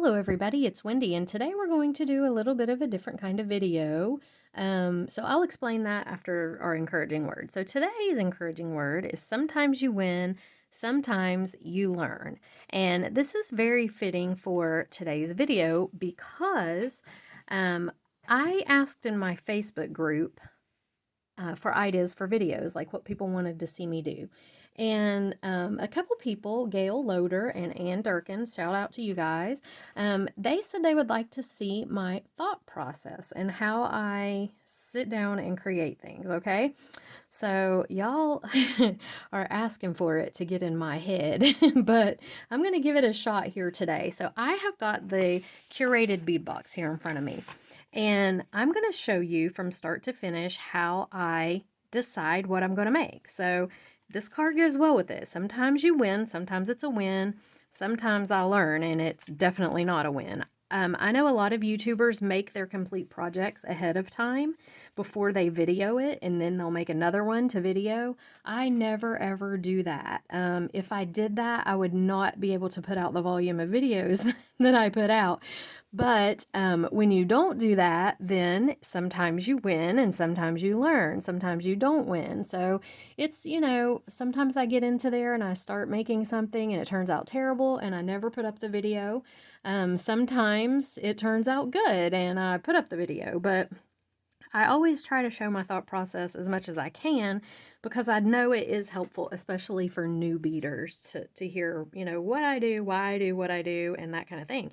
Hello everybody, it's Wendy, and today we're going to do a little bit of a different kind of video. So I'll explain that after our encouraging word. So today's encouraging word is sometimes you win, sometimes you learn. And this is very fitting for today's video because I asked in my Facebook group for ideas for videos, like what people wanted to see me do. And a couple people, Gail Loader and Ann Durkin, shout out to you guys, they said they would like to see my thought process and how I sit down and create things, okay? So y'all are asking for it to get in my head, but I'm going to give it a shot here today. So I have got the CuRated bead box here in front of me. And I'm going to show you from start to finish how I decide what I'm going to make. So this card goes well with it. Sometimes you win, sometimes it's a win, sometimes I learn, and it's definitely not a win. I know a lot of YouTubers make their complete projects ahead of time before they video it, and then they'll make another one to video. I never ever do that. If I did that, I would not be able to put out the volume of videos that I put out. But when you don't do that, then sometimes you win and sometimes you learn. Sometimes you don't win. So it's, sometimes I get into there and I start making something and it turns out terrible and I never put up the video. Sometimes it turns out good and I put up the video, but I always try to show my thought process as much as I can because I know it is helpful, especially for new beaders to hear, what I do, why I do what I do, and that kind of thing.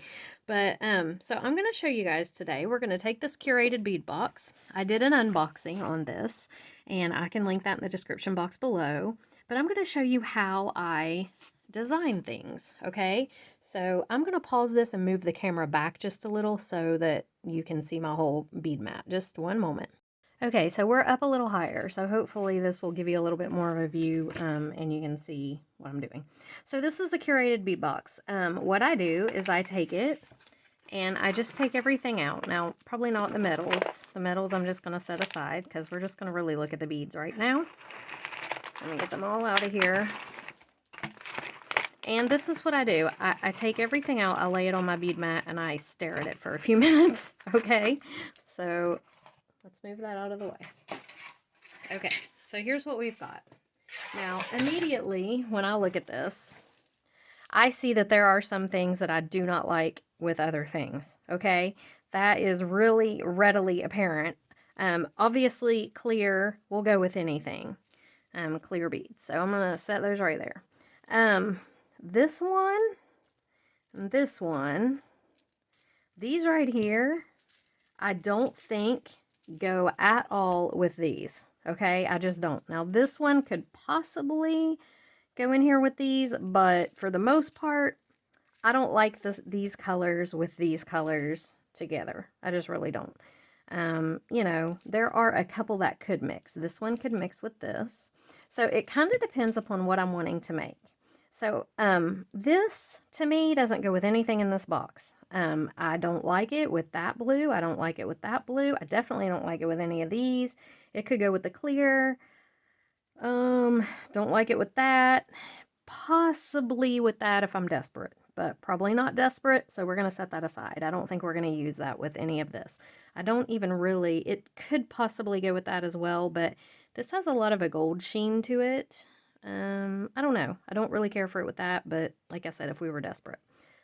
But, so I'm going to show you guys today. We're going to take this CuRated bead box. I did an unboxing on this, and I can link that in the description box below. But I'm going to show you how I design things, okay? So I'm going to pause this and move the camera back just a little so that you can see my whole bead mat. Just one moment. Okay, so we're up a little higher, so hopefully this will give you a little bit more of a view and you can see what I'm doing. So this is the CuRated bead box. What I do is I take it and I just take everything out. Now, probably not the metals. The metals I'm just going to set aside because we're just going to really look at the beads right now. Let me get them all out of here. And this is what I do. I take everything out, I lay it on my bead mat, and I stare at it for a few minutes, okay? So let's move that out of the way. Okay, so here's what we've got. Now, immediately when I look at this, I see that there are some things that I do not like with other things, okay? That is really readily apparent. Obviously, clear will go with anything, clear beads. So I'm going to set those right there. This one, and this one, these right here, I don't think go at all with these, okay? I just don't. Now, this one could possibly go in here with these, but for the most part, I don't like these colors with these colors together. I just really don't. There are a couple that could mix. This one could mix with this. So it kind of depends upon what I'm wanting to make. So, this, to me, doesn't go with anything in this box. I don't like it with that blue. I don't like it with that blue. I definitely don't like it with any of these. It could go with the clear. Don't like it with that. Possibly with that if I'm desperate, but probably not desperate, so we're going to set that aside. I don't think we're going to use that with any of this. I don't even really, it could possibly go with that as well, but this has a lot of a gold sheen to it. I don't know. I don't really care for it with that, but like I said, if we were desperate.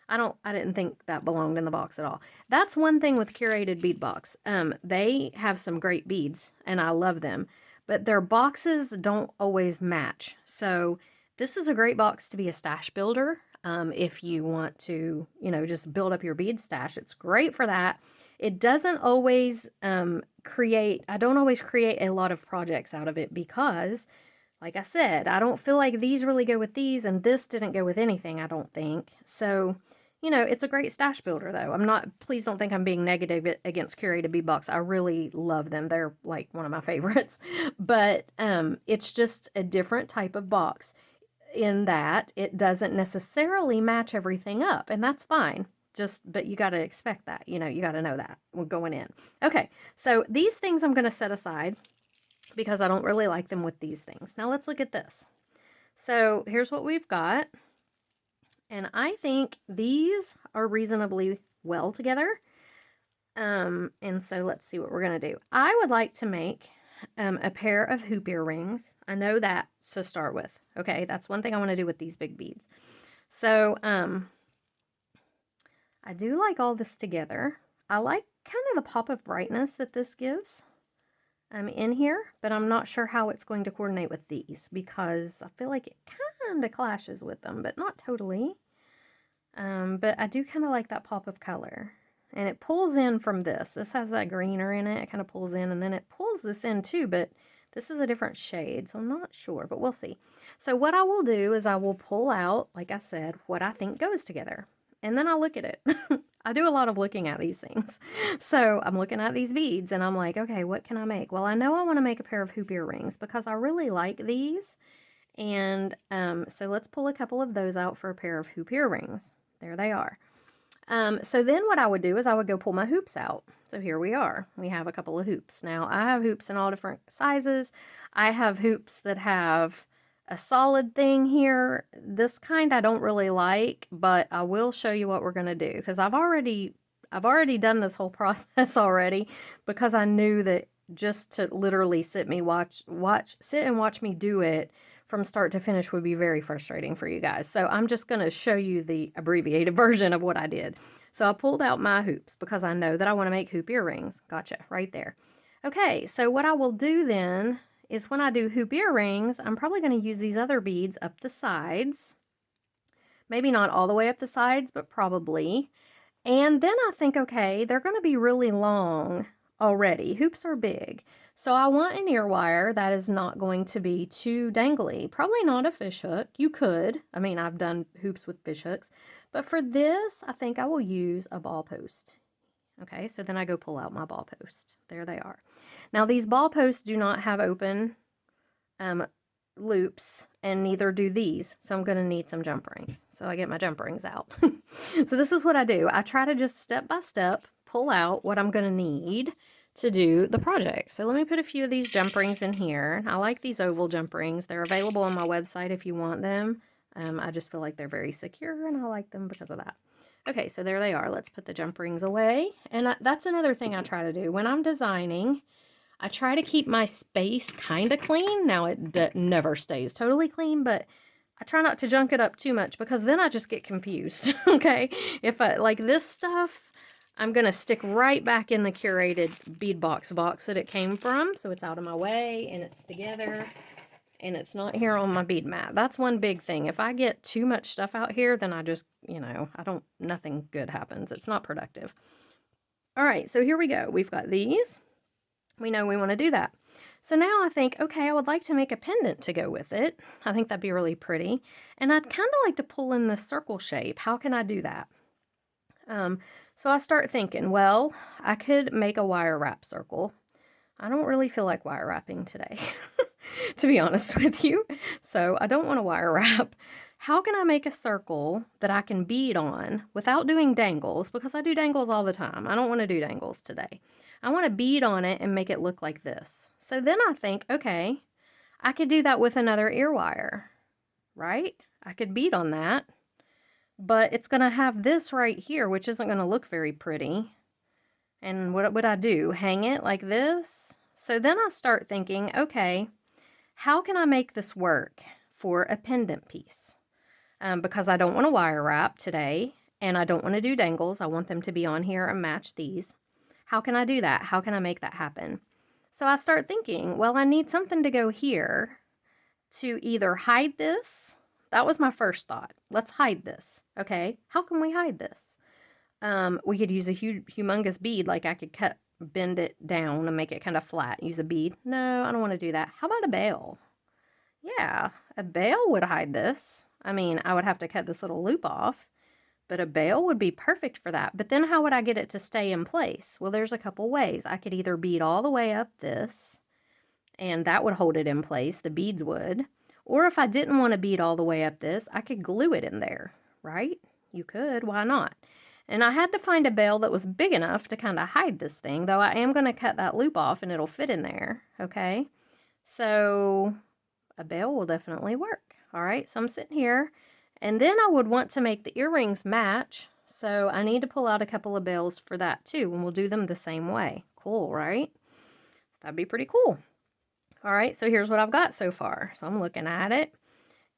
I didn't think that belonged in the box at all. That's one thing with CuRated bead box. They have some great beads, and I love them, but their boxes don't always match. So this is a great box to be a stash builder. If you want to, just build up your bead stash, it's great for that. It doesn't always I don't always create a lot of projects out of it because, like I said, I don't feel like these really go with these, and this didn't go with anything, I don't think. So, it's a great stash builder, though. Please don't think I'm being negative against CuRated bead box. I really love them. They're like one of my favorites. But it's just a different type of box in that it doesn't necessarily match everything up, and that's fine. But you got to expect that. You got to know that when going in. Okay, so these things I'm going to set aside because I don't really like them with these things. Now let's look at this. So here's what we've got. And I think these are reasonably well together. And so let's see what we're going to do. I would like to make a pair of hoop earrings. I know that to start with. Okay, that's one thing I want to do with these big beads. So I do like all this together. I like kind of the pop of brightness that this gives in here, but I'm not sure how it's going to coordinate with these because I feel like it kind of clashes with them, but not totally. But I do kind of like that pop of color. And it pulls in from this. This has that greener in it. It kind of pulls in, and then it pulls this in too, but this is a different shade, so I'm not sure, but we'll see. So what I will do is I will pull out, like I said, what I think goes together. And then I'll look at it. I do a lot of looking at these things. So I'm looking at these beads, and I'm like, okay, what can I make? Well, I know I want to make a pair of hoop earrings because I really like these. And so let's pull a couple of those out for a pair of hoop earrings. There they are. So then what I would do is I would go pull my hoops out. So here we are. We have a couple of hoops. Now I have hoops in all different sizes. I have hoops that have a solid thing here. This kind I don't really like, but I will show you what we're going to do because I've already done this whole process already because I knew that just to literally sit and watch me do it from start to finish would be very frustrating for you guys. So I'm just going to show you the abbreviated version of what I did. So I pulled out my hoops because I know that I want to make hoop earrings. Gotcha, right there. Okay, so what I will do then is when I do hoop earrings, I'm probably going to use these other beads up the sides. Maybe not all the way up the sides, but probably. And then I think, okay, they're going to be really long already. Hoops are big. So I want an ear wire that is not going to be too dangly. Probably not a fish hook. You could. I mean, I've done hoops with fish hooks. But for this, I think I will use a ball post. Okay, so then I go pull out my ball post. There they are. Now, these ball posts do not have open loops, and neither do these, so I'm going to need some jump rings. So I get my jump rings out. So this is what I do. I try to just step by step pull out what I'm going to need to do the project. So let me put a few of these jump rings in here. I like these oval jump rings. They're available on my website if you want them. I just feel like they're very secure, and I like them because of that. Okay, so there they are. Let's put the jump rings away. And that's another thing I try to do. When I'm designing, I try to keep my space kind of clean. Now, it never stays totally clean, but I try not to junk it up too much because then I just get confused, okay? If I, like this stuff, I'm going to stick right back in the CuRated bead box that it came from. So it's out of my way and it's together and it's not here on my bead mat. That's one big thing. If I get too much stuff out here, then I just, nothing good happens. It's not productive. All right, so here we go. We've got these. We know we want to do that. So now I think, okay, I would like to make a pendant to go with it. I think that'd be really pretty. And I'd kind of like to pull in the circle shape. How can I do that? So I start thinking, well, I could make a wire wrap circle. I don't really feel like wire wrapping today, to be honest with you. So I don't want to wire wrap. How can I make a circle that I can bead on without doing dangles? Because I do dangles all the time. I don't want to do dangles today. I want to bead on it and make it look like this. So then I think, okay, I could do that with another ear wire, right? I could bead on that, but it's going to have this right here, which isn't going to look very pretty. And what would I do? Hang it like this? So then I start thinking, okay, how can I make this work for a pendant piece? Because I don't want to wire wrap today, and I don't want to do dangles. I want them to be on here and match these. How can I do that? How can I make that happen? So I start thinking, well, I need something to go here to either hide this. That was my first thought. Let's hide this. Okay, how can we hide this? We could use a humongous bead, like I could bend it down and make it kind of flat. Use a bead. No, I don't want to do that. How about a bail? Yeah, a bail would hide this. I mean, I would have to cut this little loop off, but a bail would be perfect for that. But then how would I get it to stay in place? Well, there's a couple ways. I could either bead all the way up this, and that would hold it in place, the beads would. Or if I didn't want to bead all the way up this, I could glue it in there, right? You could, why not? And I had to find a bail that was big enough to kind of hide this thing, though I am going to cut that loop off and it'll fit in there, okay? So a bail will definitely work. All right, so I'm sitting here And then I would want to make the earrings match. So I need to pull out a couple of bells for that too. And we'll do them the same way. Cool, right? That'd be pretty cool. All right, so here's what I've got so far. So I'm looking at it.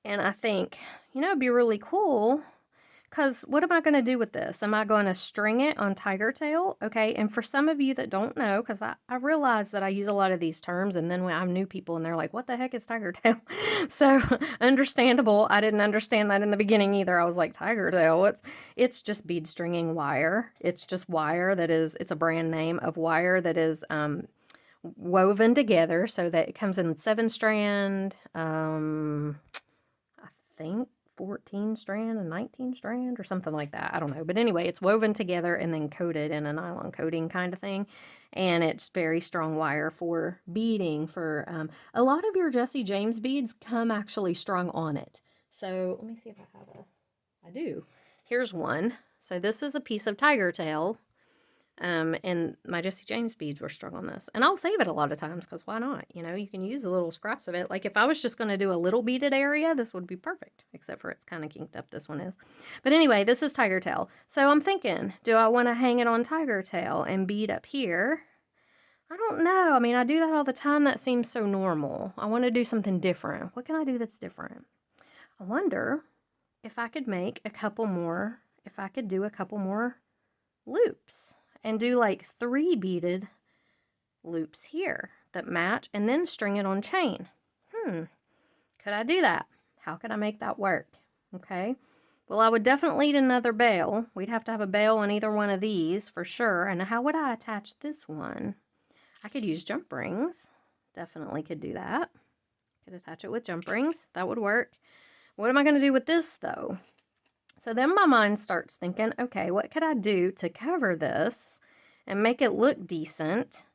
And I think, you know, it'd be really cool. Because what am I going to do with this? Am I going to string it on tiger tail? Okay, and for some of you that don't know, because I realize that I use a lot of these terms, and then when I'm new people and they're like, what the heck is tiger tail? So, understandable. I didn't understand that in the beginning either. I was like, tiger tail? It's just bead stringing wire. It's just wire that is, it's a brand name of wire that is woven together so that it comes in 7-strand, I think 14 strand and 19 strand or something like that. I don't know. But anyway, it's woven together and then coated in a nylon coating kind of thing. And it's very strong wire for beading. For a lot of your Jesse James beads come actually strung on it. So let me see if I have a, I do. Here's one. So this is a piece of tiger tail. And my Jesse James beads were strung on this. And I'll save it a lot of times because why not? You know, you can use the little scraps of it. Like if I was just going to do a little beaded area, this would be perfect. Except for it's kind of kinked up, this one is. But anyway, this is tiger tail. So I'm thinking, do I want to hang it on tiger tail and bead up here? I don't know. I mean, I do that all the time. That seems so normal. I want to do something different. What can I do that's different? I wonder if I could make a couple more, if I could do a couple more loops. And do like 3 beaded loops here that match and then string it on chain. Could I do that? How could I make that work? Okay. Well, I would definitely need another bail. We'd have to have a bail on either one of these for sure. And how would I attach this one? I could use jump rings. Definitely could do that. Could attach it with jump rings. That would work. What am I going to do with this though? So then my mind starts thinking, okay, what could I do to cover this and make it look decent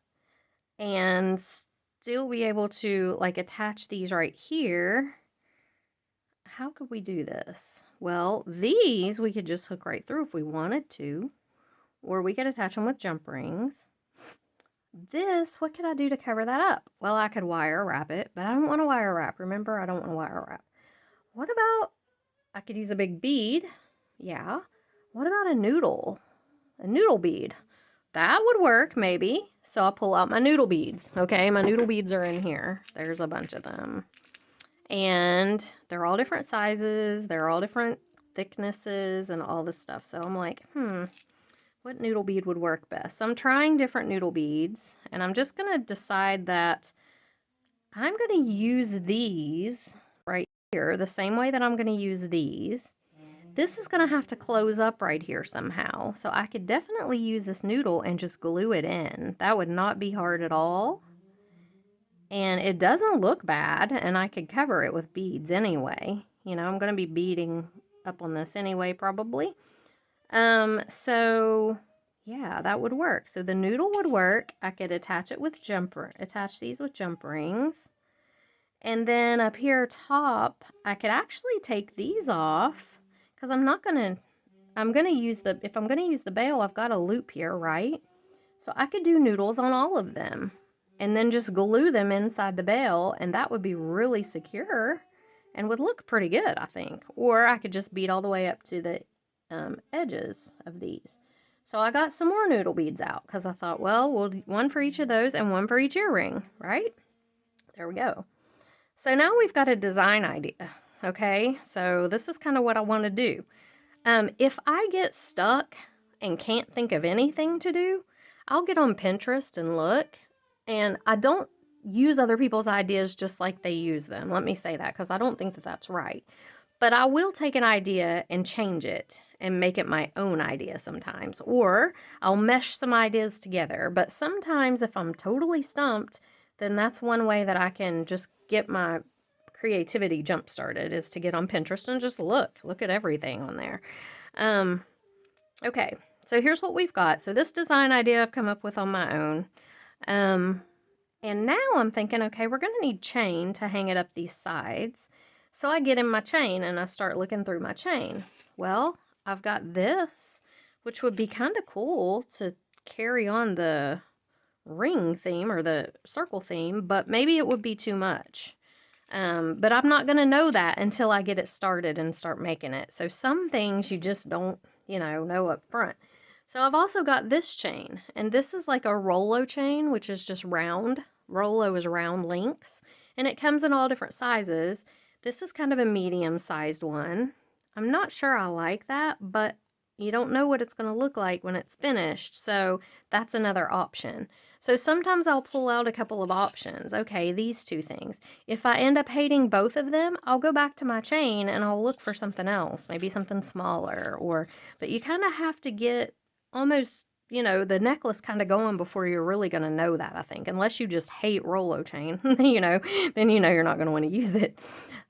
and still be able to like attach these right here? How could we do this? Well, these we could just hook right through if we wanted to, or we could attach them with jump rings. This, what could I do to cover that up? Well, I could wire wrap it, but I don't want to wire wrap. Remember, I don't want to wire wrap. What about, I could use a big bead. Yeah. What about a noodle? A noodle bead. That would work, maybe. So I'll pull out my noodle beads. Okay, my noodle beads are in here. There's a bunch of them. And they're all different sizes. They're all different thicknesses and all this stuff. So I'm like, what noodle bead would work best? So I'm trying different noodle beads. And I'm just going to decide that I'm going to use these right here the same way that I'm going to use these. This is going to have to close up right here somehow. So I could definitely use this noodle and just glue it in. That would not be hard at all. And it doesn't look bad. And I could cover it with beads anyway. You know, I'm going to be beading up on this anyway, probably. So yeah, that would work. So the noodle would work. I could attach it with attach these with jump rings. And then up here top, I could actually take these off. Because I'm going to use if I'm going to use the bail, I've got a loop here, right? So I could do noodles on all of them and then just glue them inside the bail, and that would be really secure and would look pretty good, I think. Or I could just bead all the way up to the edges of these. So I got some more noodle beads out because I thought, well, we'll do one for each of those and one for each earring, right? There we go. So now we've got a design idea. Okay, so this is kind of what I want to do. If I get stuck and can't think of anything to do, I'll get on Pinterest and look. And I don't use other people's ideas just like they use them. Let me say that because I don't think that that's right. But I will take an idea and change it and make it my own idea sometimes. Or I'll mesh some ideas together. But sometimes if I'm totally stumped, then that's one way that I can just get my creativity jump started, is to get on Pinterest and just look at everything on there. Okay, so here's what we've got. So this design idea I've come up with on my own. And now I'm thinking, okay, we're going to need chain to hang it up these sides. So I get in my chain and I start looking through my chain. Well, I've got this, which would be kind of cool to carry on the ring theme or the circle theme, but maybe it would be too much. But I'm not going to know that until I get it started and start making it. So some things you just don't, know up front. So I've also got this chain, and this is like a Rollo chain, which is just round. Rollo is round links, and it comes in all different sizes. This is kind of a medium-sized one. I'm not sure I like that, but you don't know what it's going to look like when it's finished, so that's another option. So sometimes I'll pull out a couple of options. Okay, these two things. If I end up hating both of them, I'll go back to my chain and I'll look for something else, maybe something smaller, but you kind of have to get almost, the necklace kind of going before you're really going to know that, I think, unless you just hate Rollo chain, then you're not going to want to use it.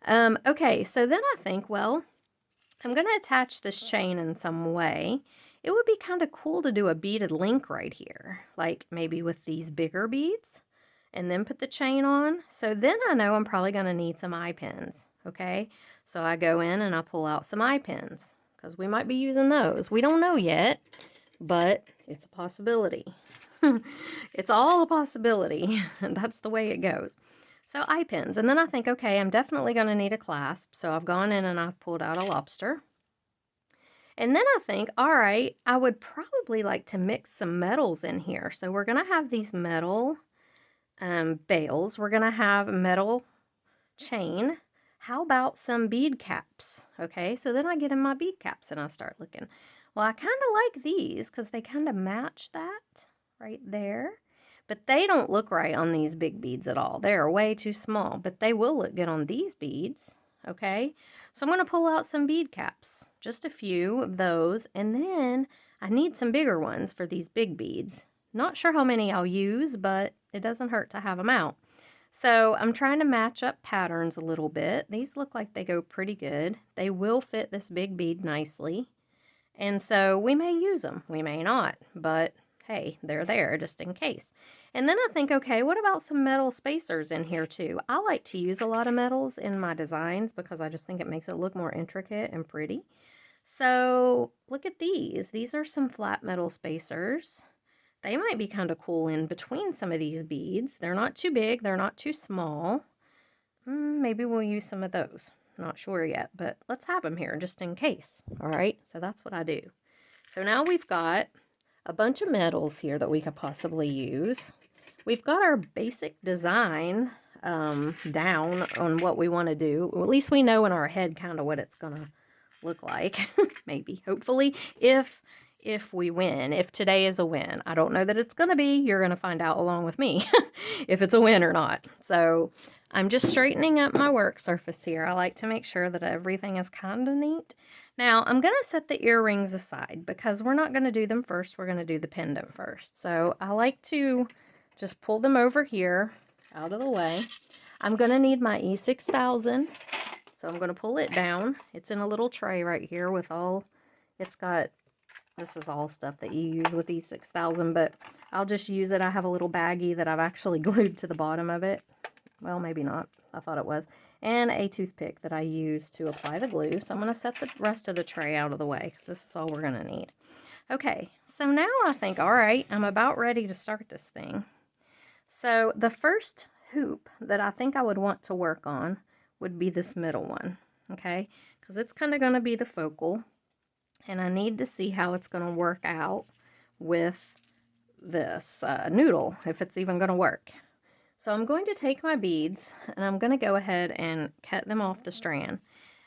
Okay, so then I think, well, I'm going to attach this chain in some way. It would be kind of cool to do a beaded link right here, like maybe with these bigger beads, and then put the chain on. So then I know I'm probably going to need some eye pins, okay? So I go in and I pull out some eye pins, because we might be using those. We don't know yet, but it's a possibility. It's all a possibility, and that's the way it goes. So eye pins, and then I think, okay, I'm definitely going to need a clasp, so I've gone in and I've pulled out a lobster. And then I think, all right, I would probably like to mix some metals in here. So we're going to have these metal bails. We're going to have metal chain. How about some bead caps? Okay, so then I get in my bead caps and I start looking. Well, I kind of like these because they kind of match that right there. But they don't look right on these big beads at all. They're way too small, but they will look good on these beads, okay? So I'm going to pull out some bead caps, just a few of those, and then I need some bigger ones for these big beads. Not sure how many I'll use, but it doesn't hurt to have them out. So I'm trying to match up patterns a little bit. These look like they go pretty good. They will fit this big bead nicely. And so we may use them, we may not, but hey, they're there just in case. And then I think, okay, what about some metal spacers in here too? I like to use a lot of metals in my designs because I just think it makes it look more intricate and pretty. So look at these. These are some flat metal spacers. They might be kind of cool in between some of these beads. They're not too big, they're not too small. Maybe we'll use some of those. Not sure yet, but let's have them here just in case. All right, so that's what I do. So now we've got a bunch of metals here that we could possibly use. We've got our basic design down on what we want to do. Well, at least we know in our head kind of what it's going to look like. Maybe, hopefully, if we win, if today is a win. I don't know that it's going to be. You're going to find out along with me if it's a win or not. So I'm just straightening up my work surface here. I like to make sure that everything is kind of neat. Now, I'm going to set the earrings aside because we're not going to do them first. We're going to do the pendant first. So I like to just pull them over here out of the way. I'm going to need my E6000. So I'm going to pull it down. It's in a little tray right here with all, this is all stuff that you use with E6000, but I'll just use it. I have a little baggie that I've actually glued to the bottom of it. Well, maybe not. I thought it was. And a toothpick that I use to apply the glue. So I'm going to set the rest of the tray out of the way because this is all we're going to need. Okay, so now I think, all right, I'm about ready to start this thing. So the first hoop that I think I would want to work on would be this middle one, okay? Because it's kind of going to be the focal. And I need to see how it's going to work out with this noodle, if it's even going to work. So I'm going to take my beads and I'm going to go ahead and cut them off the strand.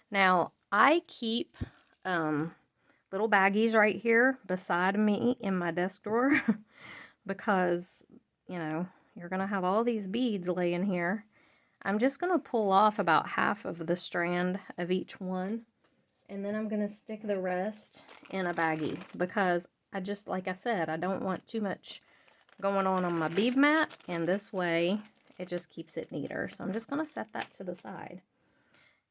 Now, I keep little baggies right here beside me in my desk drawer because, you're going to have all these beads laying here. I'm just going to pull off about half of the strand of each one. And then I'm going to stick the rest in a baggie because like I said, I don't want too much going on my bead mat, and this way it just keeps it neater. So I'm just going to set that to the side.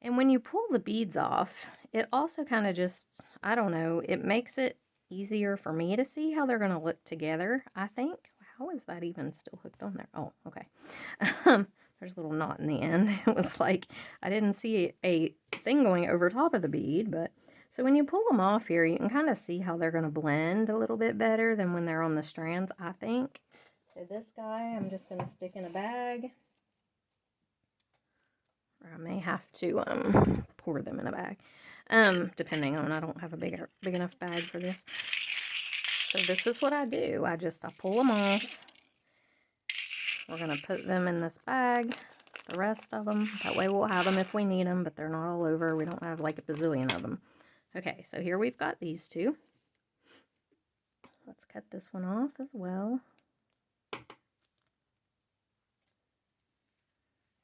And when you pull the beads off, it also kind of just, I don't know, it makes it easier for me to see how they're going to look together, I think. How is that even still hooked on there? Oh, okay. There's a little knot in the end. It was like, I didn't see a thing going over top of the bead, but so when you pull them off here, you can kind of see how they're going to blend a little bit better than when they're on the strands, I think. So this guy, I'm just going to stick in a bag. Or I may have to pour them in a bag. Depending on, I don't have a big enough bag for this. So this is what I do. I pull them off. We're going to put them in this bag, the rest of them. That way we'll have them if we need them, but they're not all over. We don't have like a bazillion of them. Okay, so here we've got these two. Let's cut this one off as well.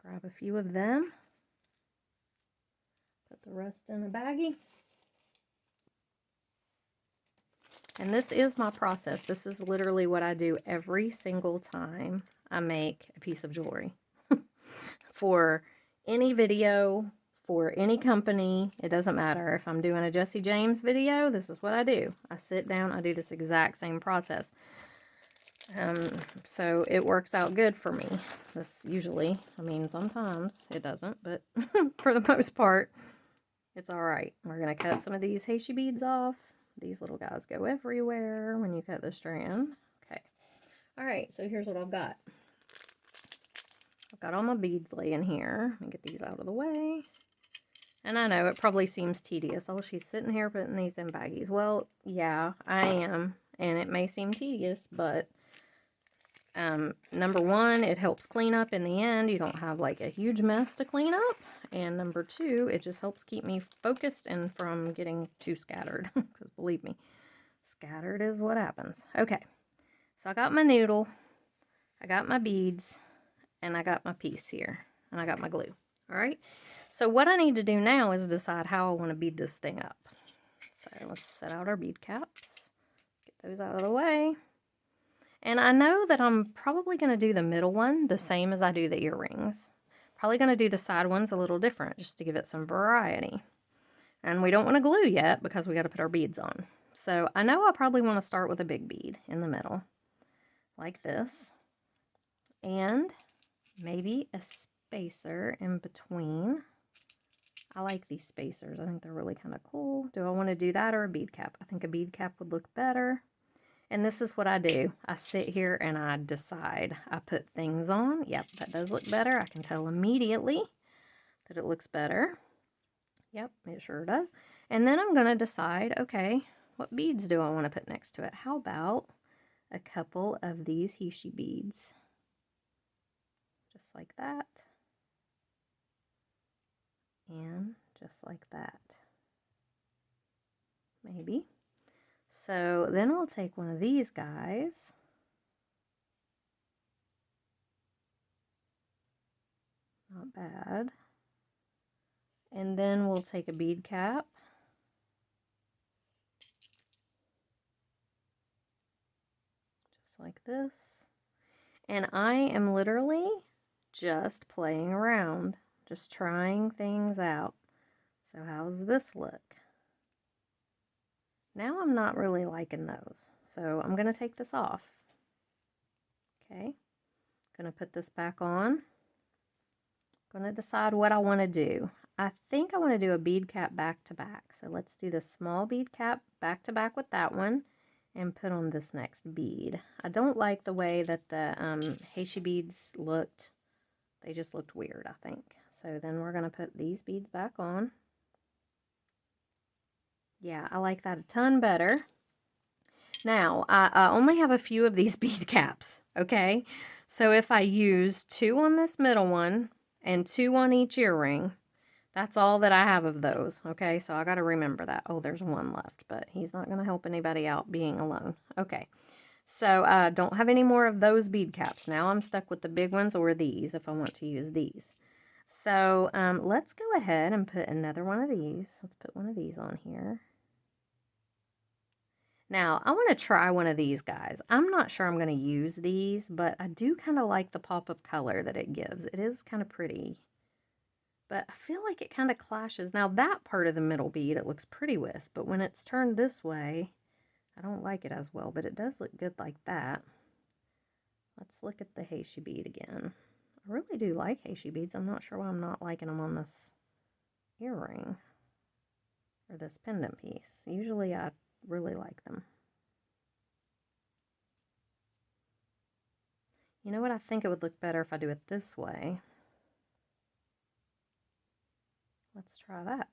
Grab a few of them. Put the rest in a baggie. And this is my process. This is literally what I do every single time I make a piece of jewelry. For any video, for any company, it doesn't matter. If I'm doing a Jesse James video, this is what I do. I sit down, I do this exact same process. So it works out good for me. This usually, I mean, sometimes it doesn't, but for the most part, it's all right. We're going to cut some of these Heishi beads off. These little guys go everywhere when you cut the strand. Okay. All right, so here's what I've got. I've got all my beads laying here. Let me get these out of the way. And I know it probably seems tedious. Oh, she's sitting here putting these in baggies. Well, yeah, I am. And it may seem tedious, but number one, it helps clean up in the end. You don't have like a huge mess to clean up. And number two, it just helps keep me focused and from getting too scattered. Because believe me, scattered is what happens. Okay, so I got my noodle, I got my beads, and I got my piece here, and I got my glue. All right, so what I need to do now is decide how I want to bead this thing up. So let's set out our bead caps, get those out of the way. And I know that I'm probably going to do the middle one the same as I do the earrings. Probably going to do the side ones a little different just to give it some variety. And we don't want to glue yet because we got to put our beads on. So I know I probably want to start with a big bead in the middle, like this. And maybe a spacer in between. I like these spacers. I think they're really kind of cool. Do I want to do that or a bead cap? I think a bead cap would look better. And this is what I do. I sit here and I decide. I put things on. Yep, that does look better. I can tell immediately that it looks better. Yep, it sure does. And then I'm going to decide, okay, what beads do I want to put next to it? How about a couple of these Heishi beads? Just like that. And just like that. Maybe. So then we'll take one of these guys. Not bad. And then we'll take a bead cap. Just like this. And I am literally just playing around. Just trying things out. So how does this look? Now I'm not really liking those. So I'm going to take this off. Okay. Going to put this back on. Going to decide what I want to do. I think I want to do a bead cap back to back. So let's do the small bead cap back to back with that one and put on this next bead. I don't like the way that the Heishi beads looked. They just looked weird, I think. So then we're going to put these beads back on. Yeah, I like that a ton better. Now, I only have a few of these bead caps, okay? So if I use 2 on this middle one and 2 on each earring, that's all that I have of those, okay? So I got to remember that. Oh, there's one left, but he's not going to help anybody out being alone. Okay, so I don't have any more of those bead caps. Now I'm stuck with the big ones or these if I want to use these. So let's go ahead and put another one of these. Let's put one of these on here. Now, I want to try one of these guys. I'm not sure I'm going to use these, but I do kind of like the pop of color that it gives. It is kind of pretty, but I feel like it kind of clashes. Now, that part of the middle bead it looks pretty with, but when it's turned this way, I don't like it as well, but it does look good like that. Let's look at the Heishi bead again. I really do like Heishi beads. I'm not sure why I'm not liking them on this earring or this pendant piece. Usually I really like them. You know what? I think it would look better if I do it this way. Let's try that.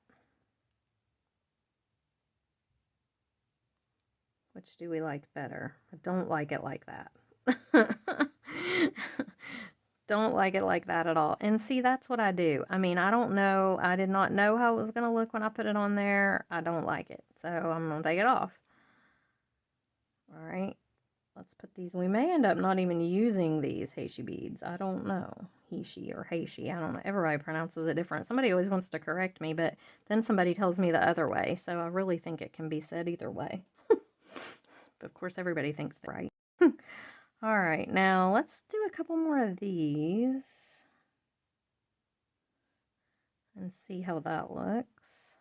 Which do we like better? I don't like it like that. Don't like it like that at all. And see, that's what I do. I mean, I don't know. I did not know how it was going to look when I put it on there. I don't like it. So I'm going to take it off. All right. Let's put these. We may end up not even using these Heishi beads. I don't know. Heishi or Heishi. I don't know. Everybody pronounces it different. Somebody always wants to correct me, but then somebody tells me the other way. So I really think it can be said either way. But of course, everybody thinks they're right. All right, now let's do a couple more of these and see how that looks.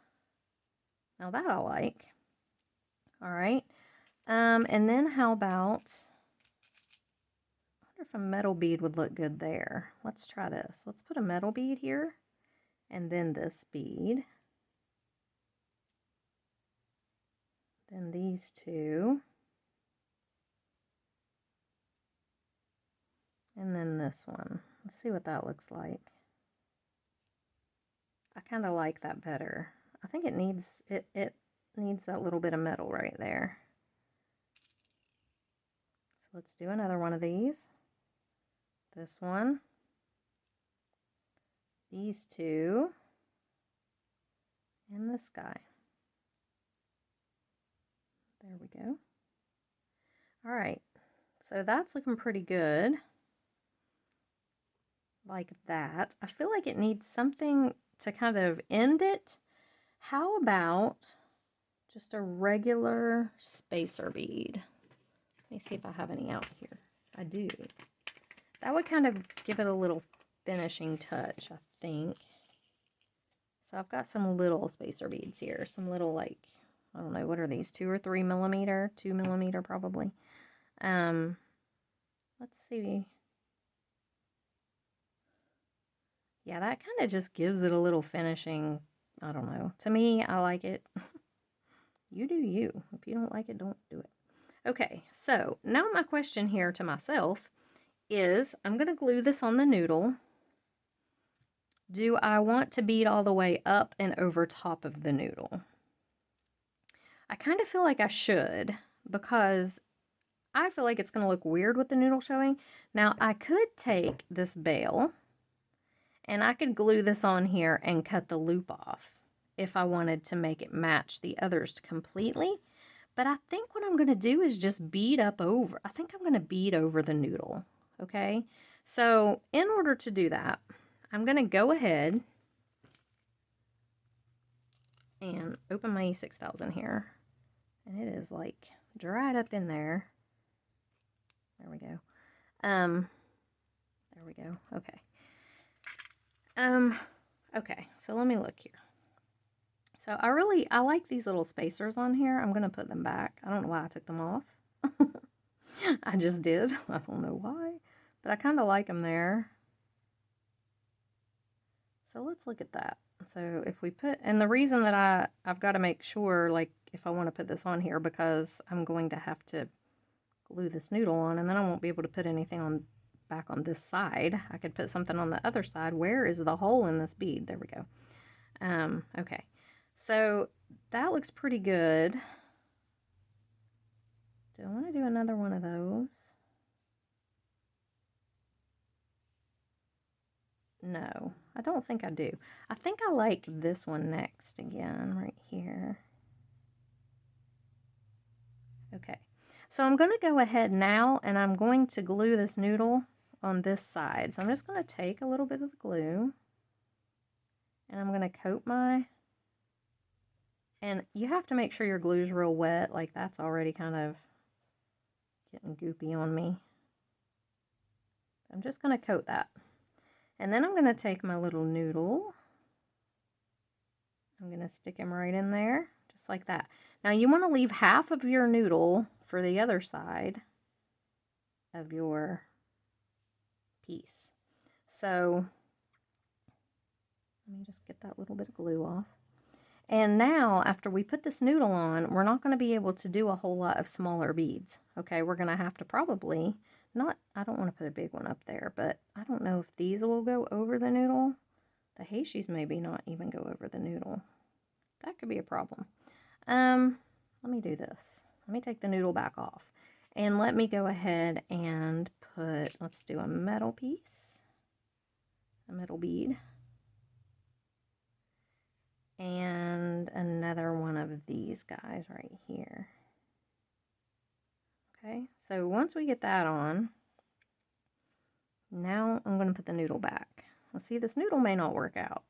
Now that I like. All right, and then how about, I wonder if a metal bead would look good there. Let's try this. Let's put a metal bead here and then this bead. Then these two. And then this one. Let's see what that looks like. I kind of like that better. I think it needs it needs that little bit of metal right there. So let's do another one of these. This one. These two. And this guy. There we go. All right. So that's looking pretty good. Like that. I feel like it needs something to kind of end it. How about just a regular spacer bead? Let me see if I have any out here. I do. That would kind of give it a little finishing touch, I think. So I've got some little spacer beads here. Some little, like, I don't know, what are these? 2 or 3 millimeter? 2 millimeter probably. Let's see. Yeah, that kind of just gives it a little finishing, I don't know. To me, I like it. You do you. If you don't like it, don't do it. Okay, so now my question here to myself is, I'm going to glue this on the noodle. Do I want to bead all the way up and over top of the noodle? I kind of feel like I should, because I feel like it's going to look weird with the noodle showing. Now, I could take this bail and I could glue this on here and cut the loop off if I wanted to make it match the others completely. But I think what I'm going to do is just bead up over. I think I'm going to bead over the noodle, okay? So in order to do that, I'm going to go ahead and open my E6000 here. And it is like dried up in there. There we go. There we go. Okay. Okay, so let me look here. So I like these little spacers on here. I'm going to put them back. I don't know why I took them off. I just did. I don't know why, but I kind of like them there. So let's look at that. So if we put, and the reason that I've got to make sure, like, if I want to put this on here, because I'm going to have to glue this noodle on, and then I won't be able to put anything on back on this side. I could put something on the other side. Where is the hole in this bead? There we go. Okay, so that looks pretty good. Do I want to do another one of those? No, I don't think I do. I think I like this one next again, right here. Okay, so I'm going to go ahead now and I'm going to glue this noodle on this side. So I'm just going to take a little bit of the glue and I'm going to coat my, and you have to make sure your glue's real wet, like that's already kind of getting goopy on me. I'm just going to coat that. And then I'm going to take my little noodle. I'm going to stick him right in there, just like that. Now you want to leave half of your noodle for the other side of your piece. So let me just get that little bit of glue off. And now, after we put this noodle on, we're not going to be able to do a whole lot of smaller beads. Okay, we're going to have to probably, I don't want to put a big one up there, but I don't know if these will go over the noodle. The hashies maybe not even go over the noodle. That could be a problem. Let me do this. Let me take the noodle back off. And let me go ahead and put, let's do a metal piece, a metal bead, and another one of these guys right here. Okay, so once we get that on, now I'm going to put the noodle back. Let's see, this noodle may not work out.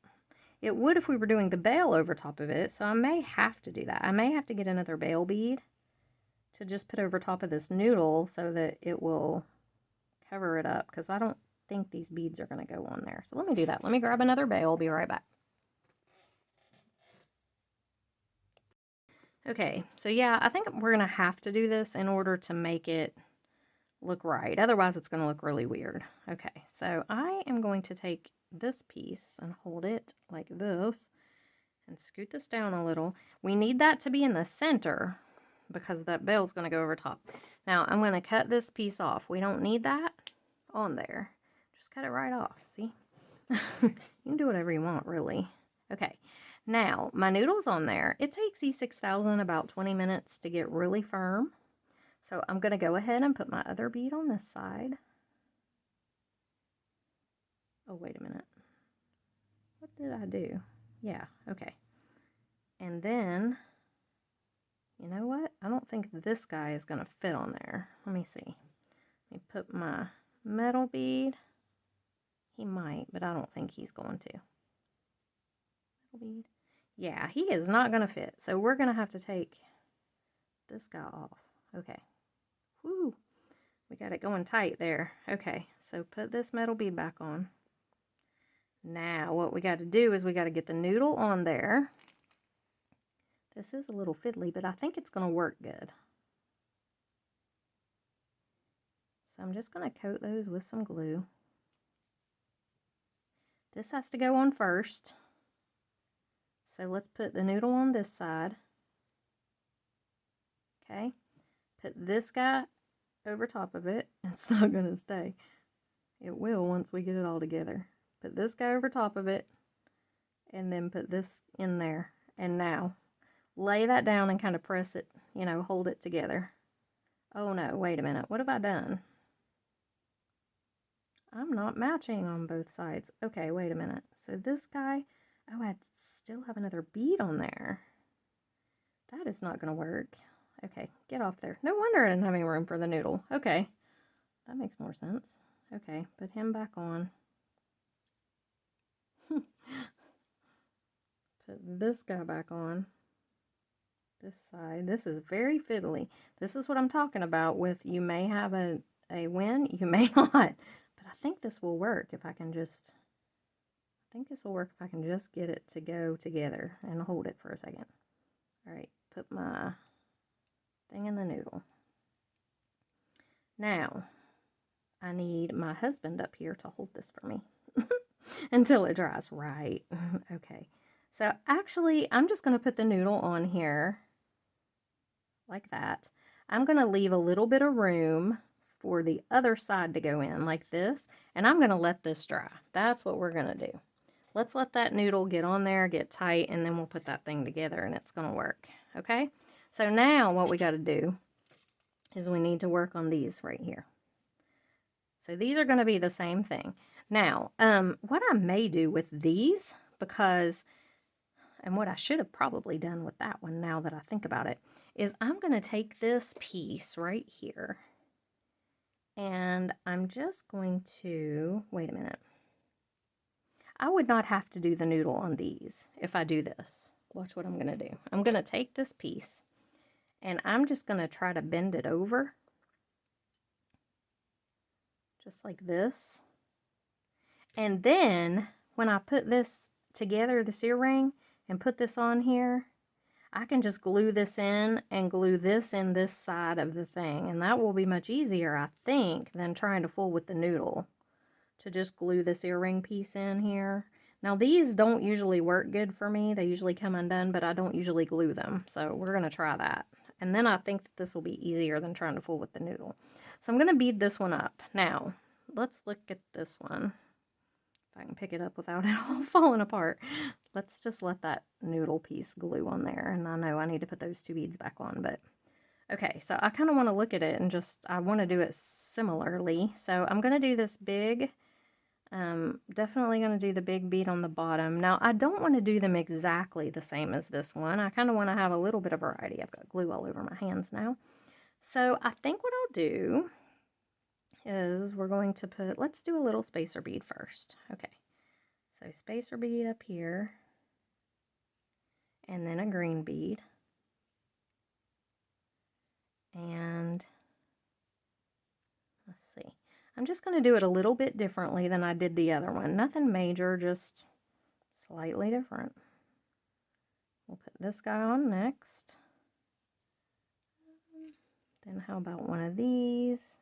It would if we were doing the bail over top of it, so I may have to do that. I may have to get another bail bead to just put over top of this noodle so that it will cover it up, because I don't think these beads are going to go on there. So let me do that. Let me grab another bail. Be right back. Okay, so yeah, I think we're going to have to do this in order to make it look right. Otherwise, it's going to look really weird. Okay, so I am going to take this piece and hold it like this and scoot this down a little. We need that to be in the center because that bail's going to go over top. Now, I'm going to cut this piece off. We don't need that on there. Just cut it right off, see? You can do whatever you want, really. Okay, now, my noodle's on there. It takes E6000 about 20 minutes to get really firm. So I'm going to go ahead and put my other bead on this side. Oh, wait a minute. What did I do? Yeah, okay. And then, you know what? I don't think this guy is going to fit on there. Let me see. Let me put my metal bead. He might, but I don't think he's going to. Metal bead. Yeah, he is not going to fit. So we're going to have to take this guy off. Okay. Woo! We got it going tight there. Okay, so put this metal bead back on. Now, what we got to do is we got to get the noodle on there. This is a little fiddly, but I think it's going to work good. So I'm just going to coat those with some glue. This has to go on first. So let's put the noodle on this side. Okay. Put this guy over top of it. It's not going to stay. It will once we get it all together. Put this guy over top of it. And then put this in there. And now, lay that down and kind of press it, you know, hold it together. Oh no, wait a minute. What have I done? I'm not matching on both sides. Okay, wait a minute. So this guy, oh, I still have another bead on there. That is not going to work. Okay, get off there. No wonder I didn't have any room for the noodle. Okay, that makes more sense. Okay, put him back on. Put this guy back on. This side. This is very fiddly. This is what I'm talking about with you may have a win, you may not. But I think this will work if I can just, get it to go together and hold it for a second. All right, put my thing in the noodle. Now, I need my husband up here to hold this for me until it dries. Right. Okay. So actually, I'm just going to put the noodle on here like that. I'm going to leave a little bit of room for the other side to go in like this, and I'm going to let this dry. That's what we're going to do. Let's let that noodle get on there, get tight, and then we'll put that thing together and it's going to work. Okay? So now what we got to do is we need to work on these right here. So these are going to be the same thing. Now, what I may do with these, because, and what I should have probably done with that one now that I think about it, is I'm going to take this piece right here and I'm just going to, wait a minute. I would not have to do the noodle on these if I do this. Watch what I'm going to do. I'm going to take this piece and I'm just going to try to bend it over. Just like this. And then when I put this together, this earring, and put this on here, I can just glue this in and glue this in this side of the thing. And that will be much easier, I think, than trying to fool with the noodle. To just glue this earring piece in here. Now these don't usually work good for me. They usually come undone, but I don't usually glue them. So we're going to try that. And then I think that this will be easier than trying to fool with the noodle. So I'm going to bead this one up. Now, let's look at this one. If I can pick it up without it all falling apart. Let's just let that noodle piece glue on there. And I know I need to put those 2 beads back on, but okay, so I kind of want to look at it and just, I want to do it similarly. So I'm going to do this big, definitely going to do the big bead on the bottom. Now, I don't want to do them exactly the same as this one. I kind of want to have a little bit of variety. I've got glue all over my hands now. So I think what I'll do is we're going to put, let's do a little spacer bead first. Okay, so spacer bead up here, and then a green bead. And let's see, I'm just going to do it a little bit differently than I did the other one. Nothing major, just slightly different. We'll put this guy on next. Then how about one of these?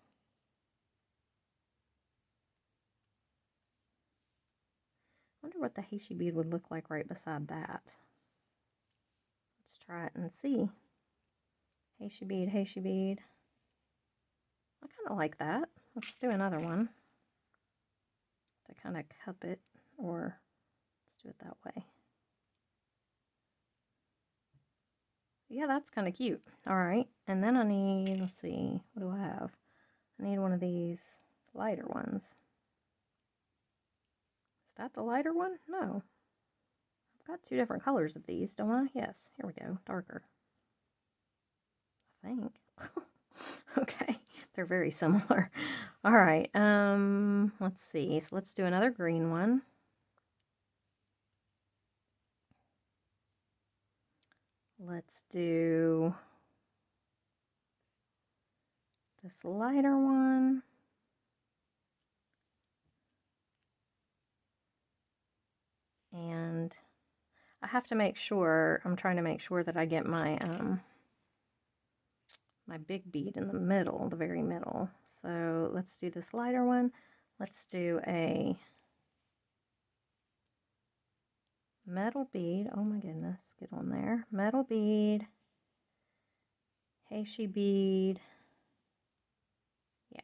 I wonder what the Heishi bead would look like right beside that. Let's try it and see. Heishi bead, Heishi bead. I kind of like that. Let's do another one to kind of cup it, or let's do it that way. Yeah, that's kind of cute. All right, and then I need, let's see, what do I have? I need one of these lighter ones. Is that the lighter one? No. I've got 2 different colors of these, don't I? Yes, here we go, darker. I think. Okay, they're very similar. All right, let's see. So let's do another green one. Let's do this lighter one. And I have to make sure, I'm trying to make sure that I get my my big bead in the middle, the very middle. So let's do this lighter one. Let's do a metal bead. Oh my goodness, get on there. Metal bead, Heishi bead. Yeah.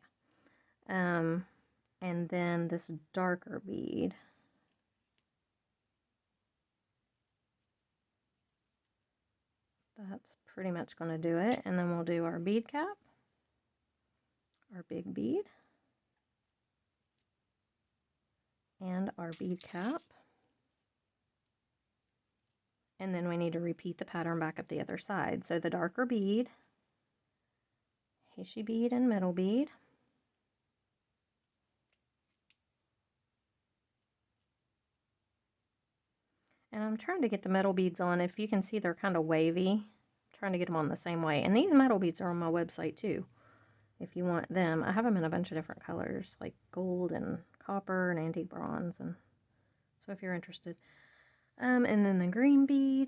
And then this darker bead. That's pretty much going to do it. And then we'll do our bead cap, our big bead, and our bead cap. And then we need to repeat the pattern back up the other side. So the darker bead, Heishi bead and metal bead. And I'm trying to get the metal beads on. If you can see, they're kind of wavy. I'm trying to get them on the same way. And these metal beads are on my website too, if you want them. I have them in a bunch of different colors, like gold and copper and antique bronze. And so if you're interested. And then the green bead,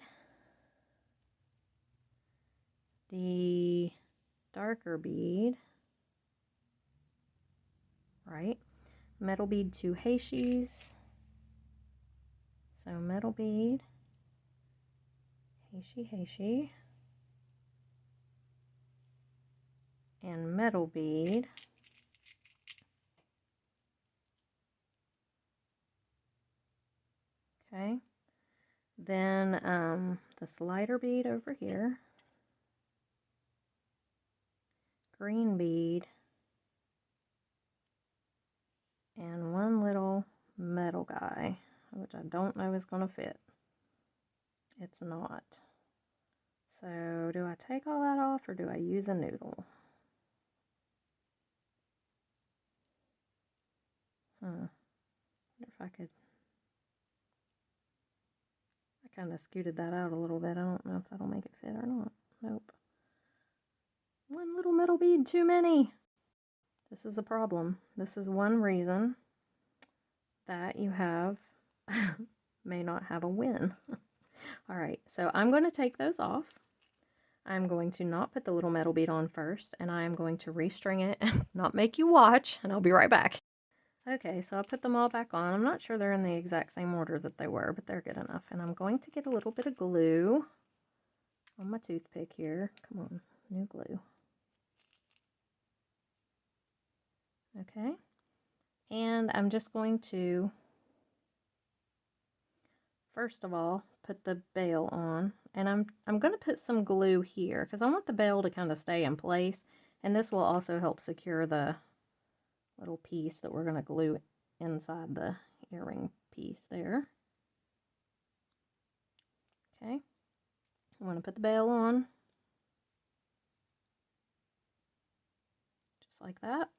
the darker bead, right? Metal bead, 2 Heishis. So metal bead, Heishi, Heishi, and metal bead. Okay. Then this lighter bead over here, green bead, and one little metal guy, which I don't know is going to fit. It's not. So do I take all that off, or do I use a noodle? I wonder if I could. I kind of scooted that out a little bit. I don't know if that'll make it fit or not. Nope. One little metal bead too many. This is a problem. This is one reason that you have may not have a win. All right, so I'm going to take those off. I'm going to not put the little metal bead on first, and I am going to restring it and not make you watch, and I'll be right back. Okay, so I put them all back on. I'm not sure they're in the exact same order that they were, but they're good enough. And I'm going to get a little bit of glue on my toothpick here. Come on, new glue. Okay, and I'm just going to first of all, put the bail on, and I'm going to put some glue here because I want the bail to kind of stay in place, and this will also help secure the little piece that we're going to glue inside the earring piece there. Okay, I'm going to put the bail on, just like that.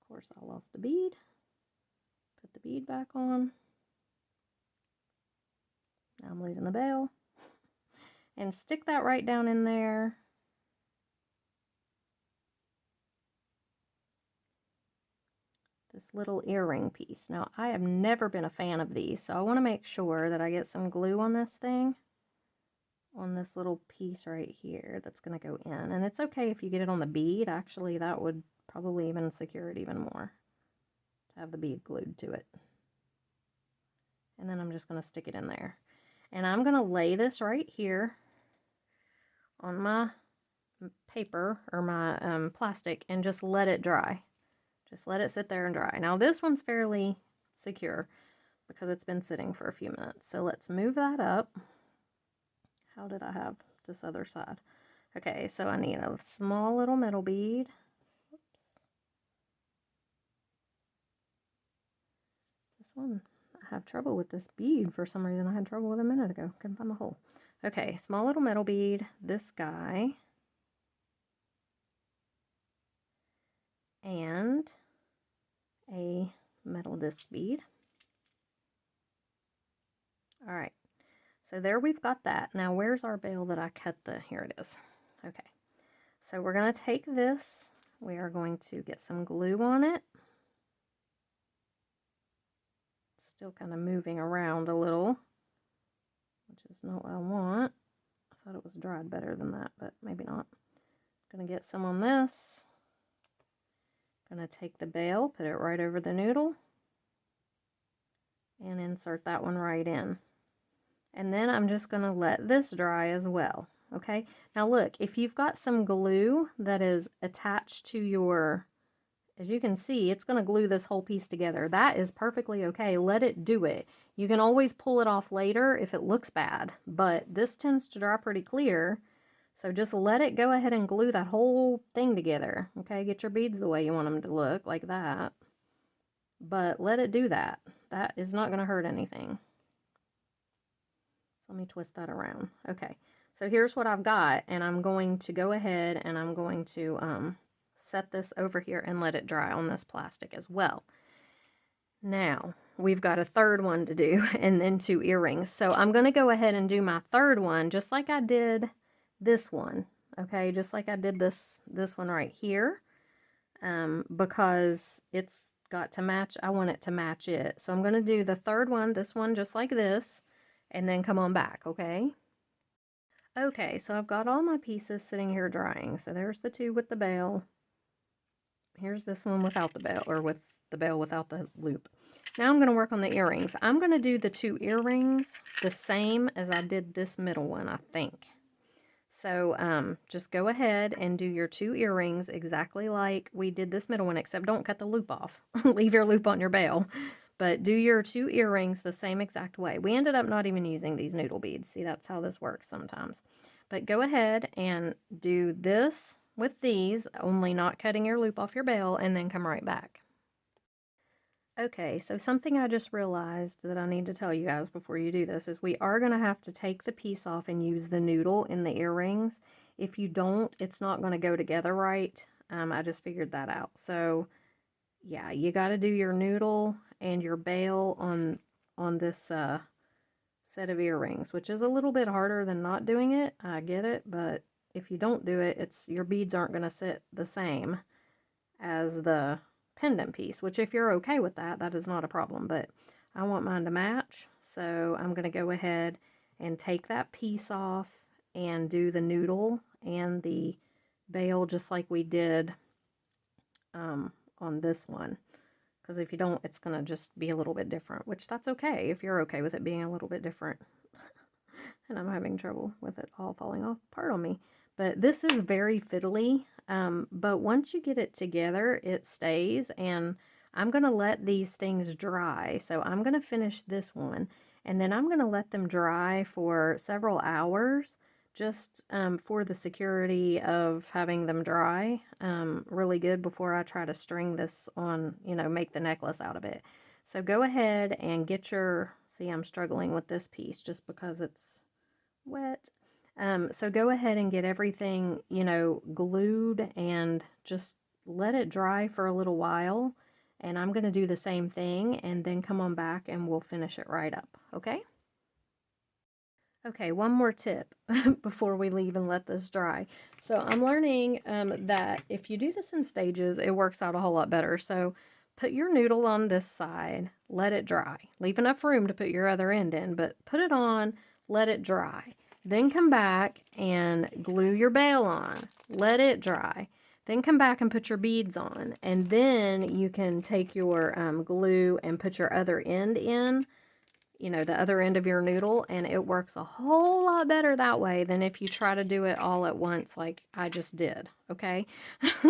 Of course, I lost the bead. Put the bead back on. Now I'm losing the bail. And stick that right down in there. This little earring piece. Now, I have never been a fan of these, so I want to make sure that I get some glue on this thing, on this little piece right here that's going to go in. And it's okay if you get it on the bead. Actually, that would probably even secure it even more, to have the bead glued to it. And then I'm just going to stick it in there. And I'm going to lay this right here on my paper or my plastic and just let it dry. Just let it sit there and dry. Now this one's fairly secure because it's been sitting for a few minutes. So let's move that up. How did I have this other side? Okay, so I need a small little metal bead. Oops. This one, I have trouble with this bead for some reason. I had trouble with a minute ago. Couldn't find the hole. Okay, small little metal bead. This guy. And a metal disc bead. All right, so there we've got that. Now where's our bail that I cut the, here it is. Okay, so we're going to take this, we are going to get some glue on it. It's still kind of moving around a little, which is not what I want. I thought it was dried better than that, but maybe not. Going to get some on this. Going to take the bail, put it right over the noodle, and insert that one right in. And then I'm just going to let this dry as well. Okay, now look, if you've got some glue that is attached to your, as you can see, it's going to glue this whole piece together. That is perfectly okay. Let it do it. You can always pull it off later if it looks bad, but this tends to dry pretty clear. So just let it go ahead and glue that whole thing together. Okay, get your beads the way you want them to look, like that. But let it do that. That is not going to hurt anything. So let me twist that around. Okay, so here's what I've got, and I'm going to go ahead and I'm going to set this over here and let it dry on this plastic as well. Now, we've got a third one to do, and then 2 earrings. So I'm going to go ahead and do my third one just like I did this one, okay, just like I did this one right here, because it's got to match. I want it to match it, so I'm going to do the third one, this one, just like this, and then come on back. Okay, so I've got all my pieces sitting here drying. So there's the 2 with the bail. Here's this one without the bail, or with the bail without the loop. Now I'm going to work on the earrings. I'm going to do the 2 earrings the same as I did this middle one, I think. So just go ahead and do your 2 earrings exactly like we did this middle one, except don't cut the loop off. Leave your loop on your bail. But do your 2 earrings the same exact way. We ended up not even using these noodle beads. See, that's how this works sometimes. But go ahead and do this with these, only not cutting your loop off your bail, and then come right back. Okay, so something I just realized that I need to tell you guys before you do this is we are going to have to take the piece off and use the noodle in the earrings. If you don't, it's not going to go together right. I just figured that out. So yeah, you got to do your noodle and your bail on this set of earrings, which is a little bit harder than not doing it. I get it, but if you don't do it, your beads aren't going to sit the same as the pendant piece, which if you're okay with that, that is not a problem, but I want mine to match. So I'm going to go ahead and take that piece off and do the noodle and the bail just like we did on this one, because if you don't, it's going to just be a little bit different, which that's okay if you're okay with it being a little bit different. And I'm having trouble with it all falling apart on me. But this is very fiddly, but once you get it together, it stays, and I'm going to let these things dry. So I'm going to finish this one, and then I'm going to let them dry for several hours, just for the security of having them dry really good before I try to string this on, you know, make the necklace out of it. So go ahead and get your, see, I'm struggling with this piece just because it's wet. So go ahead and get everything, you know, glued and just let it dry for a little while. And I'm going to do the same thing and then come on back and we'll finish it right up. Okay? Okay, one more tip before we leave and let this dry. So I'm learning that if you do this in stages, it works out a whole lot better. So put your noodle on this side, let it dry. Leave enough room to put your other end in, but put it on, let it dry. Then come back and glue your bail on, let it dry. Then come back and put your beads on, and then you can take your glue and put your other end in, you know, the other end of your noodle, and it works a whole lot better that way than if you try to do it all at once like I just did, okay?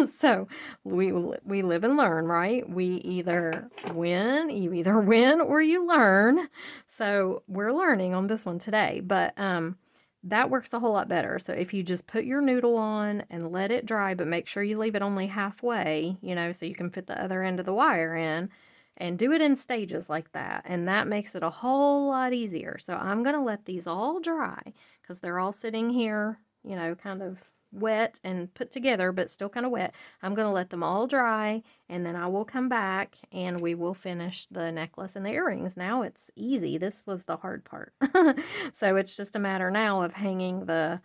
So we live and learn, right? You either win or you learn. So we're learning on this one today, but that works a whole lot better. So if you just put your noodle on and let it dry, but make sure you leave it only halfway, you know, so you can fit the other end of the wire in, and do it in stages like that, and that makes it a whole lot easier. So I'm going to let these all dry because they're all sitting here, you know, kind of wet and put together, but still kind of wet. I'm going to let them all dry, and then I will come back and we will finish the necklace and the earrings. Now it's easy. This was the hard part. So it's just a matter now of hanging the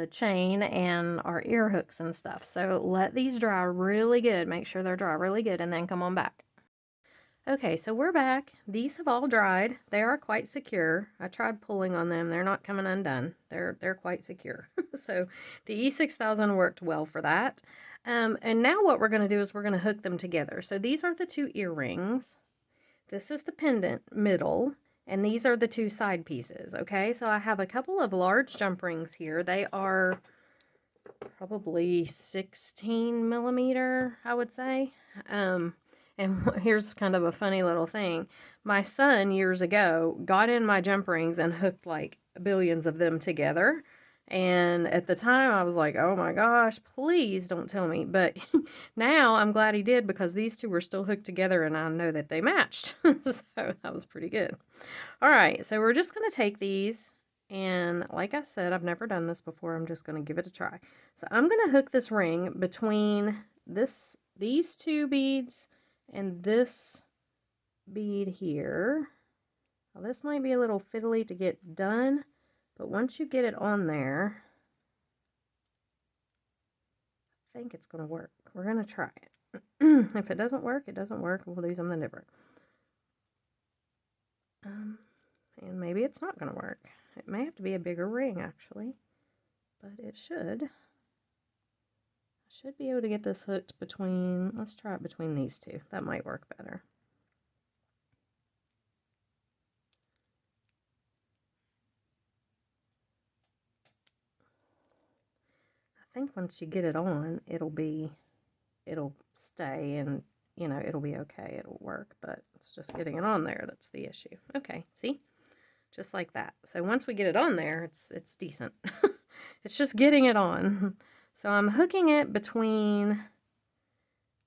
chain and our ear hooks and stuff. So let these dry really good. Make sure they're dry really good, and then come on back. Okay, so we're back. These have all dried. They are quite secure. I tried pulling on them. They're not coming undone. They're quite secure. So the E6000 worked well for that. And now what we're going to do is we're going to hook them together. So these are the two earrings. This is the pendant middle, and these are the two side pieces. Okay, so I have a couple of large jump rings here. They are probably 16 millimeter, I would say. And here's kind of a funny little thing. My son, years ago, got in my jump rings and hooked like billions of them together. And at the time, I was like, oh my gosh, please don't tell me. But now I'm glad he did, because these two were still hooked together and I know that they matched. So that was pretty good. All right, so we're just going to take these. And like I said, I've never done this before. I'm just going to give it a try. So I'm going to hook this ring between these two beads and this bead here. Now, this might be a little fiddly to get done, but once you get it on there, I think it's going to work. We're going to try it. If it doesn't work, it doesn't work. We'll do something different. And maybe it's not going to work. It may have to be a bigger ring, actually, but it should. I should be able to get this hooked between, let's try it between these two. That might work better. I think once you get it on, it'll stay, and, you know, it'll be okay. It'll work, but it's just getting it on there that's the issue. Okay, see? Just like that. So once we get it on there, it's decent. It's just getting it on. So I'm hooking it between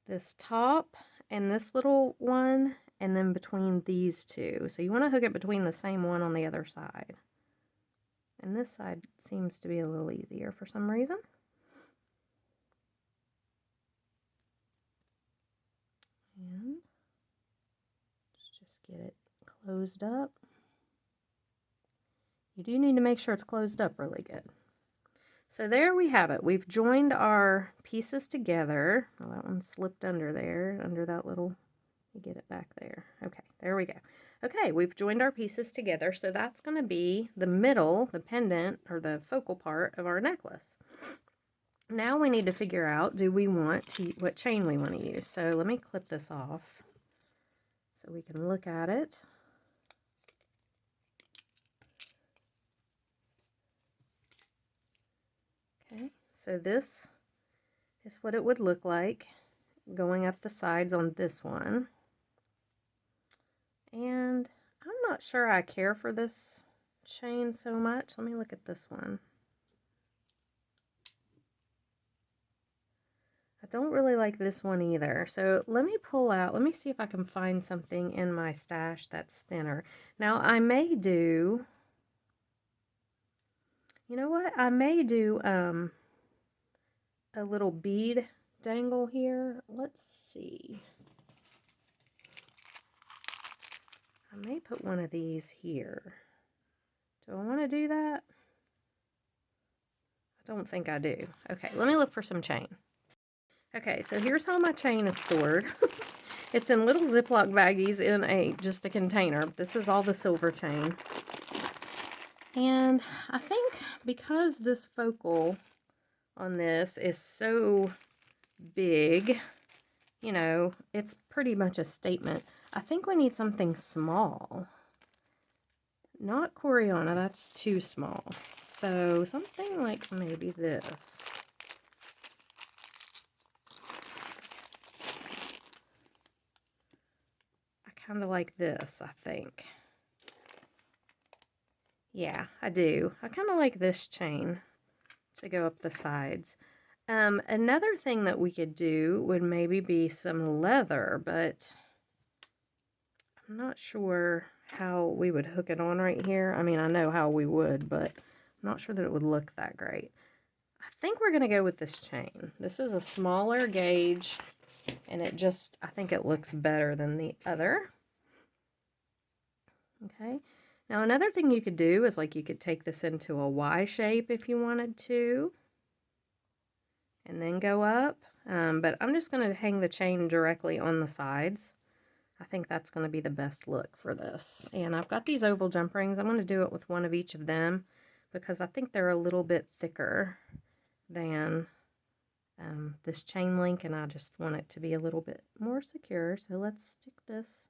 this top and this little one, and then between these two. So you want to hook it between the same one on the other side. And this side seems to be a little easier for some reason. And let's just get it closed up. You do need to make sure it's closed up really good. So there we have it. We've joined our pieces together. Oh, that one slipped under there, under that little, you get it back there. Okay, there we go. Okay, we've joined our pieces together. So that's going to be the middle, the pendant, or the focal part of our necklace. Now we need to figure out, do we want to, what chain we want to use. So let me clip this off so we can look at it. Okay, so this is what it would look like going up the sides on this one. And I'm not sure I care for this chain so much. Let me look at this one. I don't really like this one either. So let me pull out, let me see if I can find something in my stash that's thinner. Now I may do, you know what? I may do a little bead dangle here. Let's see. I may put one of these here. Do I want to do that? I don't think I do. Okay, let me look for some chain. Okay, so here's how my chain is stored. It's in little Ziploc baggies in just a container. This is all the silver chain. And I think because this focal on this is so big, you know, it's pretty much a statement. I think we need something small. Not Coriana, that's too small. So something like maybe this. I kind of like this, I think. Yeah, I do. I kind of like this chain to go up the sides. Another thing that we could do would maybe be some leather, but I'm not sure how we would hook it on right here. I mean, I know how we would, but I'm not sure that it would look that great. I think we're going to go with this chain. This is a smaller gauge, and it just, I think it looks better than the other. Okay. Now, another thing you could do is, like, you could take this into a Y shape if you wanted to, and then go up. But I'm just going to hang the chain directly on the sides. I think that's going to be the best look for this. And I've got these oval jump rings. I'm going to do it with one of each of them because I think they're a little bit thicker than this chain link, and I just want it to be a little bit more secure. So let's stick this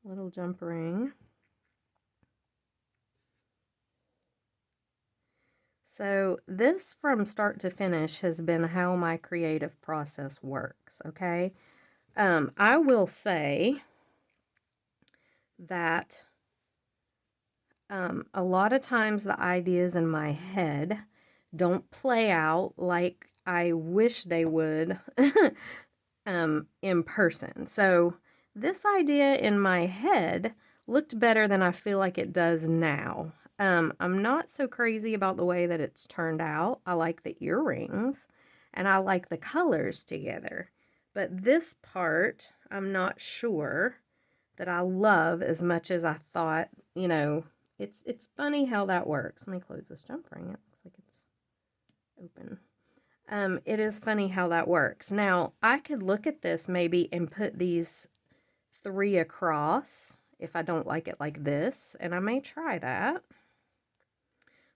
little jump ring. So this from start to finish has been how my creative process works, okay? I will say that a lot of times the ideas in my head don't play out like I wish they would in person. So this idea in my head looked better than I feel like it does now. I'm not so crazy about the way that it's turned out. I like the earrings and I like the colors together. But this part, I'm not sure that I love as much as I thought. You know, it's funny how that works. Let me close this jump ring. It looks like it's open. It is funny how that works. Now, I could look at this maybe and put these 3 across if I don't like it like this, and I may try that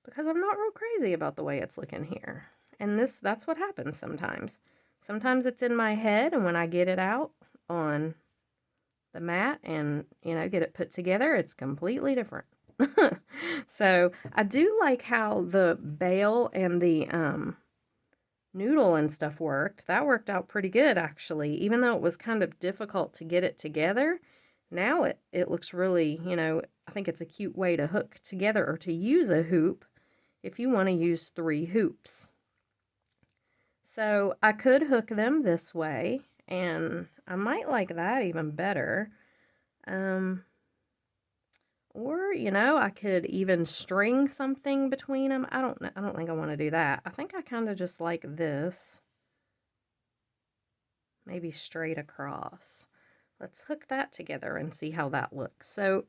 because I'm not real crazy about the way it's looking here. And that's what happens sometimes. Sometimes it's in my head, and when I get it out on the mat and, you know, get it put together, it's completely different. So I do like how the bail and the noodle and stuff worked. That worked out pretty good, actually, even though it was kind of difficult to get it together. Now it looks really, you know, I think it's a cute way to hook together or to use a hoop if you want to use 3 hoops. So I could hook them this way, and I might like that even better. Or, you know, I could even string something between them. I don't think I want to do that. I think I kind of just like this. Maybe straight across. Let's hook that together and see how that looks. So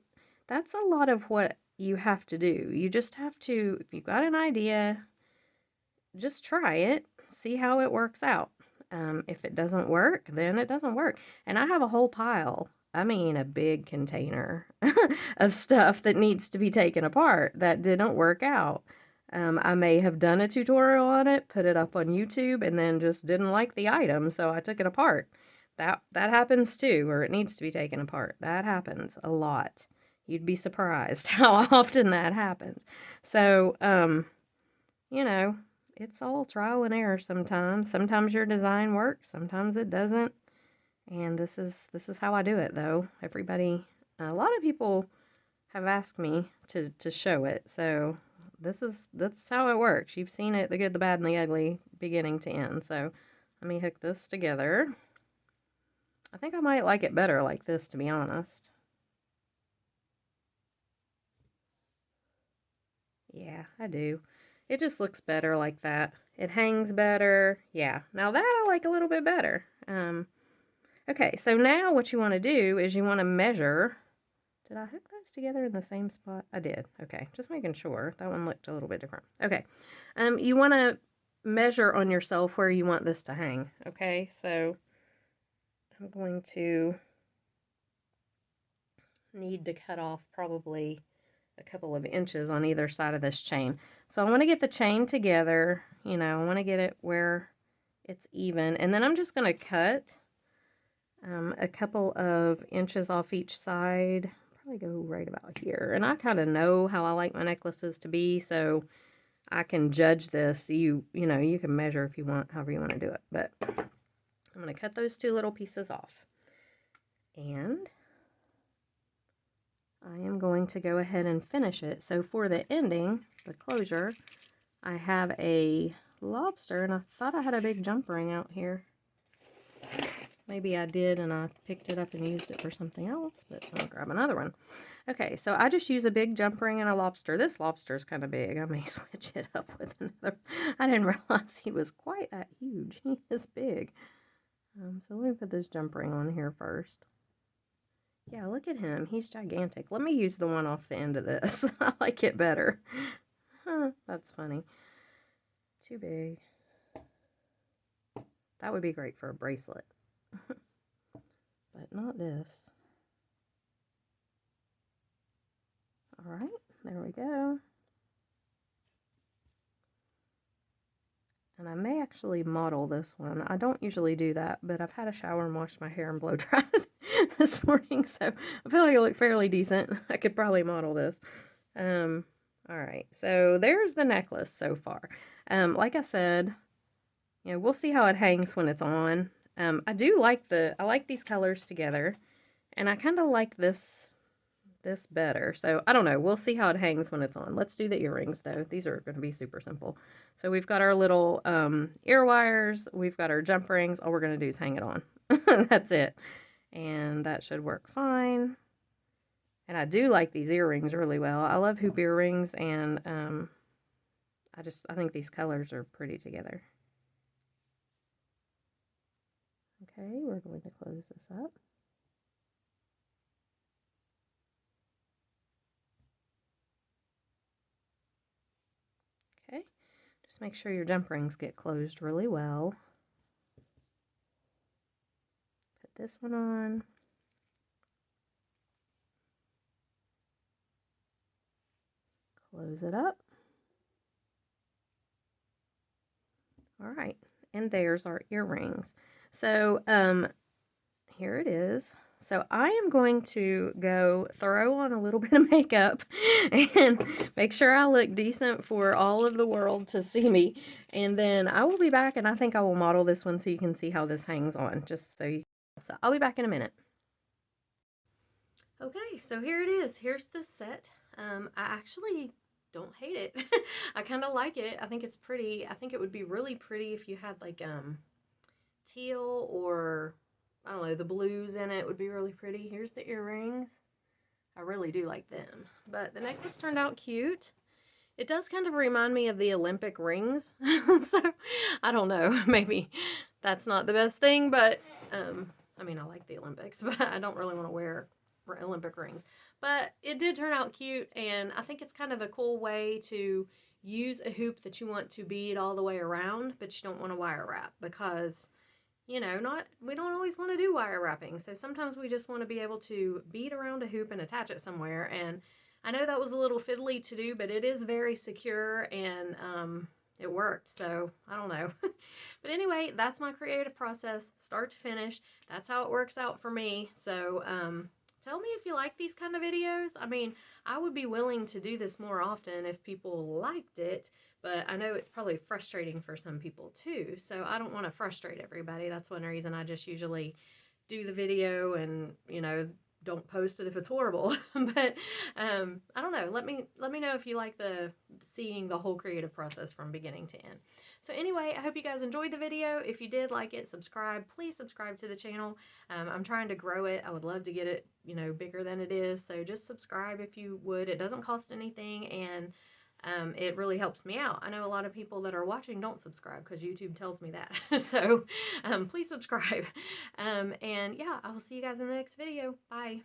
that's a lot of what you have to do. You just have to, if you've got an idea, just try it, see how it works out. If it doesn't work, then it doesn't work. And I have a whole pile, I mean a big container of stuff that needs to be taken apart that didn't work out. I may have done a tutorial on it, put it up on YouTube, and then just didn't like the item, so I took it apart. That happens too, or it needs to be taken apart. That happens a lot. You'd be surprised how often that happens. So, you know, it's all trial and error sometimes. Sometimes your design works, sometimes it doesn't. And this is how I do it, though. A lot of people have asked me to show it, so that's how it works. You've seen it, the good, the bad, and the ugly, beginning to end. So let me hook this together. I think I might like it better like this, to be honest. Yeah, I do. It just looks better like that. It hangs better. Yeah, now that I like a little bit better. Okay, so now what you want to do is you want to measure. Did I hook those together in the same spot? I did. Okay, just making sure. That one looked a little bit different. Okay, you want to measure on yourself where you want this to hang. Okay, so I'm going to need to cut off probably a couple of inches on either side of this chain. So I want to get the chain together, you know, I want to get it where it's even, and then I'm just going to cut a couple of inches off each side. Probably go right about here. And I kind of know how I like my necklaces to be, so I can judge this. You know, you can measure if you want, however you want to do it. But I'm going to cut those two little pieces off. And I am going to go ahead and finish it. So for the ending, the closure, I have a lobster, and I thought I had a big jump ring out here. Maybe I did and I picked it up and used it for something else, but I'll grab another one. Okay, so I just use a big jump ring and a lobster. This lobster is kind of big. I may switch it up with another. I didn't realize he was quite that huge. He is big. So let me put this jump ring on here first. Yeah, look at him. He's gigantic. Let me use the one off the end of this. I like it better. Huh, that's funny. Too big. That would be great for a bracelet. But not this. Alright, there we go. And I may actually model this one. I don't usually do that, but I've had a shower and washed my hair and blow dried this morning, so I feel like I look fairly decent. I could probably model this. Alright, so there's the necklace so far. Like I said, you know, we'll see how it hangs when it's on. I like these colors together, and I kind of like this better. So I don't know. We'll see how it hangs when it's on. Let's do the earrings though. These are going to be super simple. So we've got our little ear wires. We've got our jump rings. All we're going to do is hang it on. That's it. And that should work fine. And I do like these earrings really well. I love hoop earrings, and I think these colors are pretty together. Okay, we're going to close this up. Okay, just make sure your jump rings get closed really well. Put this one on. Close it up. All right, and there's our earrings. So here it is. So I am going to go throw on a little bit of makeup and make sure I look decent for all of the world to see me. And then I will be back, and I think I will model this one so you can see how this hangs on, just so you. So I'll be back in a minute. Okay, so here it is. Here's the set. I actually don't hate it. I kind of like it. I think it's pretty. I think it would be really pretty if you had like teal, or I don't know, the blues in it would be really pretty. Here's the earrings. I really do like them. But the necklace turned out cute. It does kind of remind me of the Olympic rings. So I don't know, maybe that's not the best thing, but I mean, I like the Olympics, but I don't really want to wear Olympic rings. But it did turn out cute, and I think it's kind of a cool way to use a hoop that you want to bead all the way around, but you don't want to wire wrap, because you know, we don't always want to do wire wrapping. So sometimes we just want to be able to bead around a hoop and attach it somewhere. And I know that was a little fiddly to do, but it is very secure, and it worked. So I don't know. But anyway, that's my creative process, start to finish. That's how it works out for me. So tell me if you like these kind of videos. I mean, I would be willing to do this more often if people liked it. But I know it's probably frustrating for some people too, so I don't want to frustrate everybody. That's one reason I just usually do the video and, you know, don't post it if it's horrible. But I don't know. Let me know if you like seeing the whole creative process from beginning to end. So anyway, I hope you guys enjoyed the video. If you did like it, subscribe. Please subscribe to the channel. I'm trying to grow it. I would love to get it, you know, bigger than it is. So just subscribe if you would. It doesn't cost anything, and it really helps me out. I know a lot of people that are watching don't subscribe because YouTube tells me that. So please subscribe. And yeah, I will see you guys in the next video. Bye.